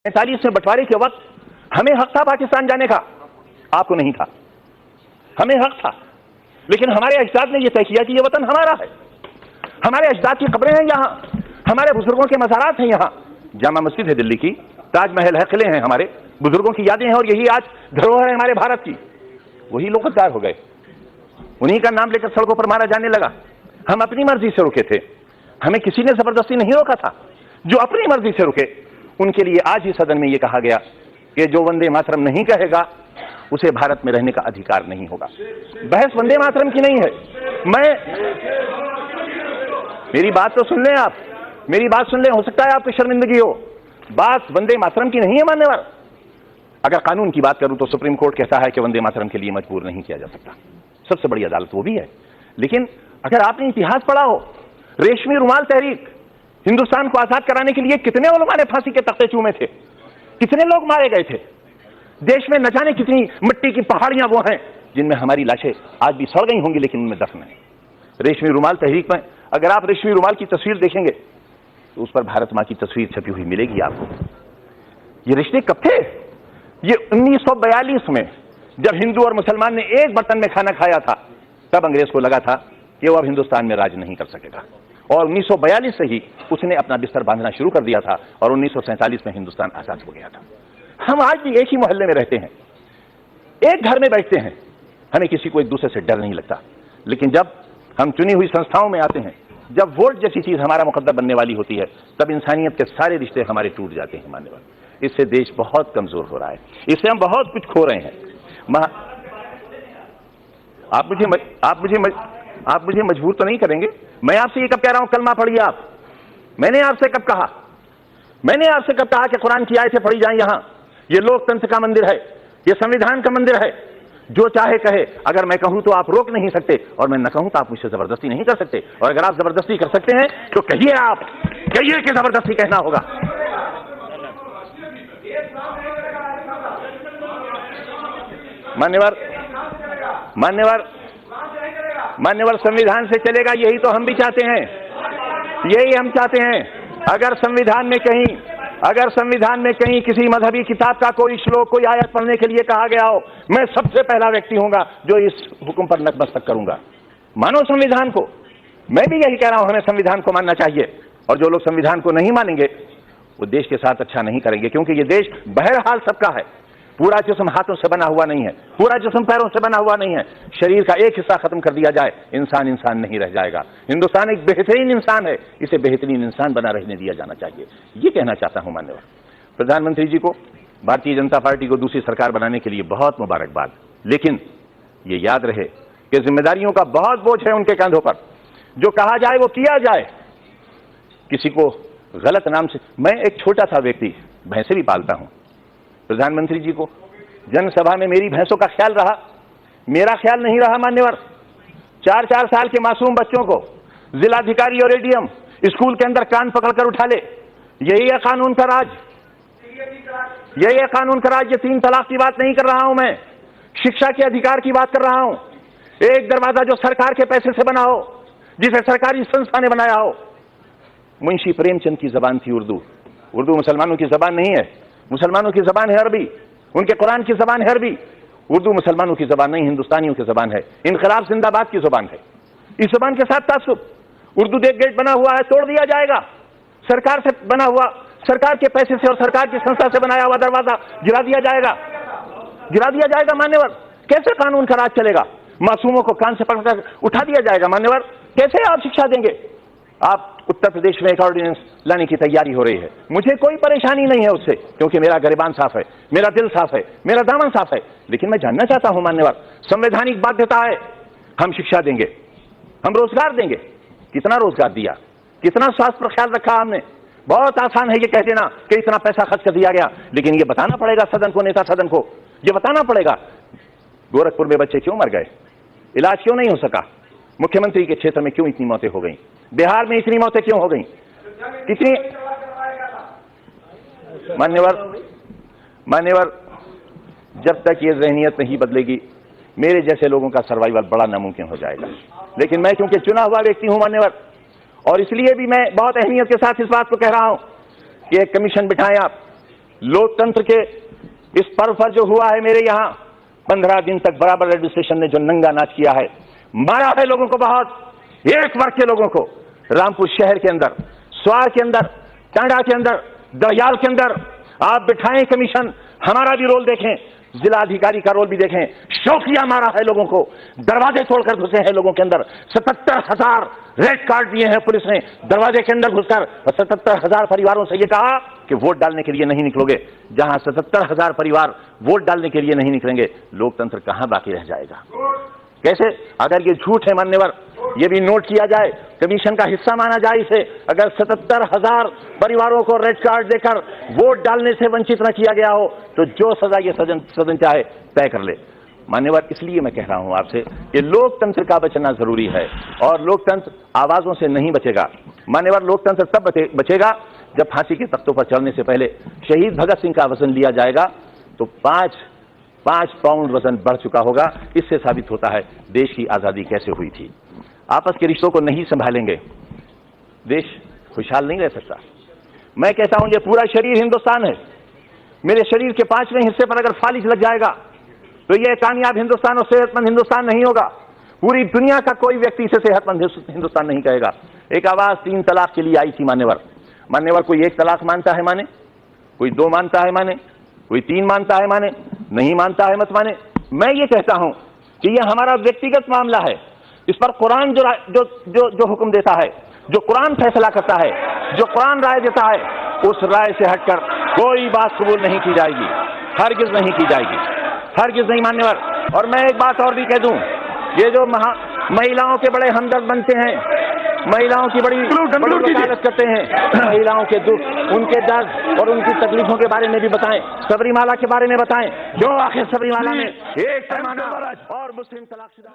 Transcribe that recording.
45 में बंटवारे के वक्त हमें हक था पाकिस्तान जाने का, आपको नहीं था। हमें हक था, लेकिन हमारे अजदाद ने यह तय किया कि यह वतन हमारा है। हमारे अजदाद की कब्रें हैं यहाँ, हमारे बुजुर्गों के मज़ारात हैं यहाँ, जामा मस्जिद है दिल्ली की, ताजमहल है, किले हैं, हमारे बुजुर्गों की यादें हैं, और यही आज धरोहर है हमारे भारत की। वही लोग गद्दार हो गए, उन्हीं का नाम लेकर सड़कों पर मारा जाने लगा। हम अपनी मर्जी से रुके थे, हमें किसी ने जबरदस्ती नहीं रोका था। जो अपनी मर्जी से रुके उनके लिए आज ही सदन में यह कहा गया कि जो वंदे मातरम नहीं कहेगा उसे भारत में रहने का अधिकार नहीं होगा। बहस वंदे मातरम की नहीं है। मेरी बात तो सुन लें आप, मेरी बात सुन लें, हो सकता है आपकी शर्मिंदगी हो। बात वंदे मातरम की नहीं है मान्यवर। अगर कानून की बात करूं तो सुप्रीम कोर्ट कहता है कि वंदे मातरम के लिए मजबूर नहीं किया जा सकता, सबसे बड़ी अदालत वो भी है। लेकिन अगर आपने इतिहास पढ़ा हो, रेशमी रुमाल तहरीक, हिंदुस्तान को आजाद कराने के लिए कितने उलमा ने फांसी के तख्ते चूमे थे, कितने लोग मारे गए थे। देश में न जाने कितनी मिट्टी की पहाड़ियां वो हैं जिनमें हमारी लाशें आज भी सड़ गई होंगी, लेकिन उनमें दफन है। रेशमी रुमाल तहरीक में अगर आप रेशमी रुमाल की तस्वीर देखेंगे तो उस पर भारत मां की तस्वीर छपी हुई मिलेगी आपको। ये रिश्ते कब थे? ये 1942 में जब हिंदू और मुसलमान ने एक बर्तन में खाना खाया था, तब अंग्रेज को लगा था कि वो अब हिंदुस्तान में राज नहीं कर सकेगा, और 1942 से ही उसने अपना बिस्तर बांधना शुरू कर दिया था, और 1947 में हिंदुस्तान आजाद हो गया था। हम आज भी एक ही मोहल्ले में रहते हैं, एक घर में बैठते हैं, हमें किसी को एक दूसरे से डर नहीं लगता। लेकिन जब हम चुनी हुई संस्थाओं में आते हैं, जब वोट जैसी चीज हमारा मुकद्दर बनने वाली होती है, तब इंसानियत के सारे रिश्ते हमारे टूट जाते हैं मान्यवर। इससे देश बहुत कमजोर हो रहा है, इससे हम बहुत कुछ खो रहे हैं। आप मुझे मजबूर तो नहीं करेंगे। मैं आपसे ये कब कह रहा हूं कलमा पढ़िए आप? मैंने आपसे कब कहा? मैंने आपसे कब कहा कि कुरान की आयतें पढ़ी जाएं? यहां ये लोकतंत्र का मंदिर है, ये संविधान का मंदिर है, जो चाहे कहे। अगर मैं कहूं तो आप रोक नहीं सकते, और मैं न कहूं तो आप मुझसे जबरदस्ती नहीं कर सकते। और अगर आप जबरदस्ती कर सकते हैं तो कहिए, आप कहिए कि जबरदस्ती कहना होगा। मान्यवर संविधान से चलेगा, यही तो हम भी चाहते हैं, यही हम चाहते हैं। अगर संविधान में कहीं किसी मजहबी किताब का कोई श्लोक, कोई आयत पढ़ने के लिए कहा गया हो, मैं सबसे पहला व्यक्ति हूंगा जो इस हुक्म पर नतमस्तक करूंगा। मानो संविधान को। मैं भी यही कह रहा हूं, हमें संविधान को मानना चाहिए, और जो लोग संविधान को नहीं मानेंगे वो देश के साथ अच्छा नहीं करेंगे, क्योंकि ये देश बहरहाल सबका है। पूरा जिस्म हाथों से बना हुआ नहीं है, पूरा जिस्म पैरों से बना हुआ नहीं है। शरीर का एक हिस्सा खत्म कर दिया जाए, इंसान नहीं रह जाएगा। हिंदुस्तान एक बेहतरीन इंसान है, इसे बेहतरीन इंसान बना रहने दिया जाना चाहिए। ये कहना चाहता हूं मान्यवर। प्रधानमंत्री जी को, भारतीय जनता पार्टी को दूसरी सरकार बनाने के लिए बहुत मुबारकबाद। लेकिन ये याद रहे कि जिम्मेदारियों का बहुत बोझ है उनके कंधों पर। जो कहा जाए वो किया जाए। किसी को गलत नाम से, मैं एक छोटा सा व्यक्ति, भैंसे भी पालता हूं। प्रधानमंत्री जी को जनसभा में मेरी भैंसों का ख्याल रहा, मेरा ख्याल नहीं रहा मान्यवर। 4-4 साल के मासूम बच्चों को जिलाधिकारी और एडीएम स्कूल के अंदर कान पकड़कर उठा ले। यही है कानून का राज, यही है कानून का राज। ये 3 तलाक की बात नहीं कर रहा हूं मैं, शिक्षा के अधिकार की बात कर रहा हूं। एक दरवाजा जो सरकार के पैसे से बना हो, जिसे सरकारी संस्था ने बनाया हो। मुंशी प्रेमचंद की जबान थी उर्दू। उर्दू मुसलमानों की जबान नहीं है, मुसलमानों की जबान है अरबी। उनके कुरान की जबान है अरबी। उर्दू मुसलमानों की जबान नहीं, हिंदुस्तानियों की जबान है। इनकलाब जिंदाबाद की जबान है। इस जबान के साथ तासुब। उर्दू देख गेट बना हुआ है, तोड़ दिया जाएगा। सरकार से बना हुआ, सरकार के पैसे से और सरकार की संस्था से बनाया हुआ दरवाजा गिरा दिया जाएगा मान्यवर। कैसे कानून का राज चलेगा? मासूमों को कान से पकड़कर उठा दिया जाएगा मान्यवर। कैसे आप शिक्षा देंगे? आप उत्तर प्रदेश में एक ऑर्डिनेंस लाने की तैयारी हो रही है। मुझे कोई परेशानी नहीं है उससे, क्योंकि मेरा गिरबान साफ है, मेरा दिल साफ है, मेरा दामन साफ है। लेकिन मैं जानना चाहता हूं मान्यवर, संवैधानिक बाध्यता है, हम शिक्षा देंगे, हम रोजगार देंगे। कितना रोजगार दिया, कितना स्वास्थ्य पर ख्याल रखा हमने? बहुत आसान है ये कह देना कि इतना पैसा खर्च कर दिया गया, लेकिन ये बताना पड़ेगा सदन को, नेता सदन को ये बताना पड़ेगा। गोरखपुर में बच्चे क्यों मर गए? इलाज क्यों नहीं हो सका? मुख्यमंत्री के क्षेत्र में क्यों इतनी मौतें हो गई? बिहार में इतनी मौतें क्यों हो गई? कितनी? मान्यवर, जब तक ये ज़हनियत नहीं बदलेगी, मेरे जैसे लोगों का सर्वाइवल बड़ा नामुमकिन हो जाएगा। लेकिन मैं क्योंकि चुना हुआ व्यक्ति हूं मान्यवर, और इसलिए भी मैं बहुत अहमियत के साथ इस बात को कह रहा हूं कि एक कमीशन बिठाएं आप, लोकतंत्र के इस पर्व पर जो हुआ है, मेरे यहां 15 दिन तक बराबर एडमिनिस्ट्रेशन ने जो नंगा नाच किया है, मारा है लोगों को, बहुत एक वर्ग के लोगों को, रामपुर शहर के अंदर, स्वार के अंदर, टांडा के अंदर, दहियाल के अंदर। आप बिठाएं कमीशन, हमारा भी रोल देखें, जिला अधिकारी का रोल भी देखें। शौकिया मारा है लोगों को, दरवाजे तोड़कर घुसे हैं लोगों के अंदर। 77,000 रेड कार्ड दिए हैं पुलिस ने दरवाजे के अंदर घुसकर, और 77,000 परिवारों से यह कहा कि वोट डालने के लिए नहीं निकलोगे। जहां 77,000 परिवार वोट डालने के लिए नहीं निकलेंगे, लोकतंत्र कहां बाकी रह जाएगा? कैसे? अगर ये झूठ है मान्यवर, ये भी नोट किया जाए, कमीशन का हिस्सा माना जाए इसे। अगर 77,000 परिवारों को रेड कार्ड देकर वोट डालने से वंचित न किया गया हो, तो जो सजा ये सदन चाहे तय कर ले। मान्यवर, इसलिए मैं कह रहा हूं आपसे कि लोकतंत्र का बचना जरूरी है, और लोकतंत्र आवाजों से नहीं बचेगा। मान्यवर, लोकतंत्र तब बचेगा जब फांसी के तख्तों पर चढ़ने से पहले शहीद भगत सिंह का वजन लिया जाएगा तो 5 पाउंड वजन बढ़ चुका होगा। इससे साबित होता है देश की आजादी कैसे हुई थी। आपस के रिश्तों को नहीं संभालेंगे, देश खुशहाल नहीं रह सकता। मैं कहता हूं, ये पूरा शरीर हिंदुस्तान है। मेरे शरीर के 5वें हिस्से पर अगर फालिज लग जाएगा तो यह कामयाब हिंदुस्तान और सेहतमंद हिंदुस्तान नहीं होगा। पूरी दुनिया का कोई व्यक्ति इसे सेहतमंद हिंदुस्तान नहीं कहेगा। एक आवाज 3 तलाक के लिए आई थी मान्यवर, कोई 1 तलाक मानता है माने, कोई 2 मानता है माने, कोई 3 मानता है माने, नहीं मानता है मत माने। मैं ये कहता हूं कि यह हमारा व्यक्तिगत मामला है। इस पर कुरान जो हुक्म देता है, जो कुरान फैसला करता है, जो कुरान राय देता है, उस राय से हटकर कोई बात कबूल नहीं की जाएगी, हरगिज नहीं की जाएगी, हरगिज नहीं मान्यवर। और मैं एक बात और भी कह दूं, ये जो महिलाओं के बड़े हमदर्द बनते हैं, महिलाओं की बड़ी वकालत करते हैं, महिलाओं के दुख, उनके दर्द और उनकी तकलीफों के बारे में भी बताएं, सबरीमाला के बारे में बताएं। जो आखिर सबरीमाला में एक पैमाना और मुस्लिम तलाकशुदा